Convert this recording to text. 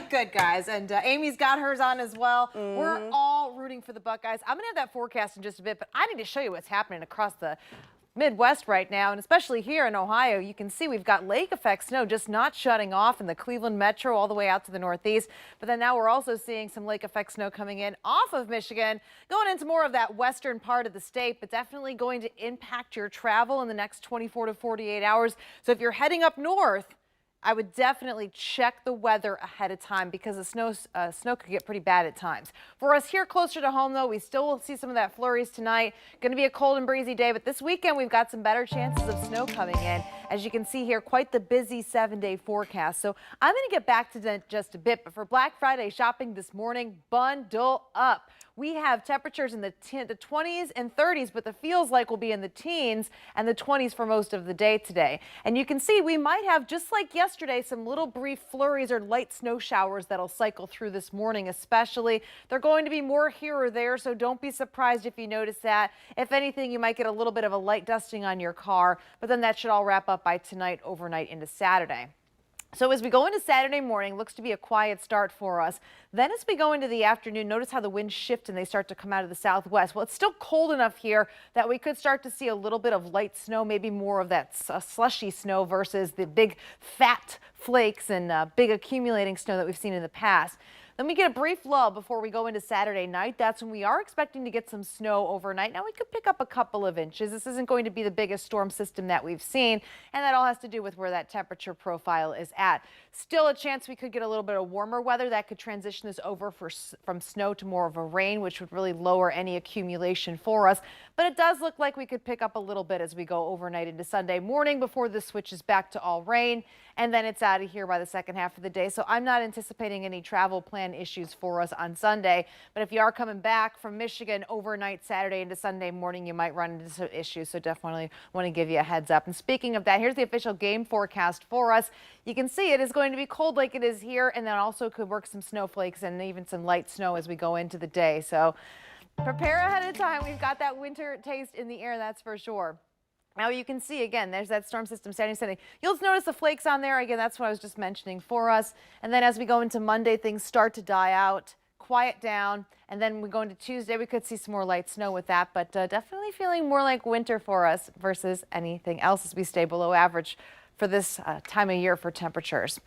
Good, guys. And Amy's got hers on as well. We're all rooting for the Buckeyes. I'm going to have that forecast in just a bit, but I need to show you what's happening across the Midwest right now, and especially here in Ohio. You can see we've got lake effect snow just not shutting off in the Cleveland metro all the way out to the northeast. But then now we're also seeing some lake effect snow coming in off of Michigan, going into more of that western part of the state, but definitely going to impact your travel in the next 24 to 48 hours. So if you're heading up north, I would definitely check the weather ahead of time because the snow could get pretty bad at times. For us here closer to home, though, we still will see some of that flurries tonight. Going to be a cold and breezy day, but this weekend we've got some better chances of snow coming in. As you can see here, quite the busy 7-day forecast. So I'm going to get back to that just a bit, but for Black Friday shopping this morning, bundle up. We have temperatures in the 20s and 30s, but the feels like will be in the teens and the 20s for most of the day today. And you can see we might have, just like yesterday, some little brief flurries or light snow showers that'll cycle through this morning especially. They're going to be more here or there, so don't be surprised if you notice that. If anything, you might get a little bit of a light dusting on your car, but then that should all wrap up by tonight, overnight into Saturday. So as we go into Saturday morning, looks to be a quiet start for us. Then as we go into the afternoon, notice how the winds shift and they start to come out of the southwest. Well, it's still cold enough here that we could start to see a little bit of light snow, maybe more of that slushy snow versus the big fat flakes and big accumulating snow that we've seen in the past. Then we get a brief lull before we go into Saturday night. That's when we are expecting to get some snow overnight. Now we could pick up a couple of inches. This isn't going to be the biggest storm system that we've seen, and that all has to do with where that temperature profile is at. Still a chance we could get a little bit of warmer weather that could transition this over from snow to more of a rain, which would really lower any accumulation for us. But it does look like we could pick up a little bit as we go overnight into Sunday morning before this switches back to all rain, and then it's out of here by the second half of the day. So I'm not anticipating any travel plan issues for us on Sunday. But if you are coming back from Michigan overnight Saturday into Sunday morning, you might run into some issues. So definitely want to give you a heads up. And speaking of that, here's the official game forecast for us. You can see it is going to be cold like it is here, and then also could work some snowflakes and even some light snow as we go into the day. So prepare ahead of time. We've got that winter taste in the air, that's for sure. Now you can see, again, there's that storm system setting. You'll notice the flakes on there. Again, that's what I was just mentioning for us. And then as we go into Monday, things start to die out, quiet down. And then we go into Tuesday, we could see some more light snow with that, but definitely feeling more like winter for us versus anything else as we stay below average for this time of year for temperatures.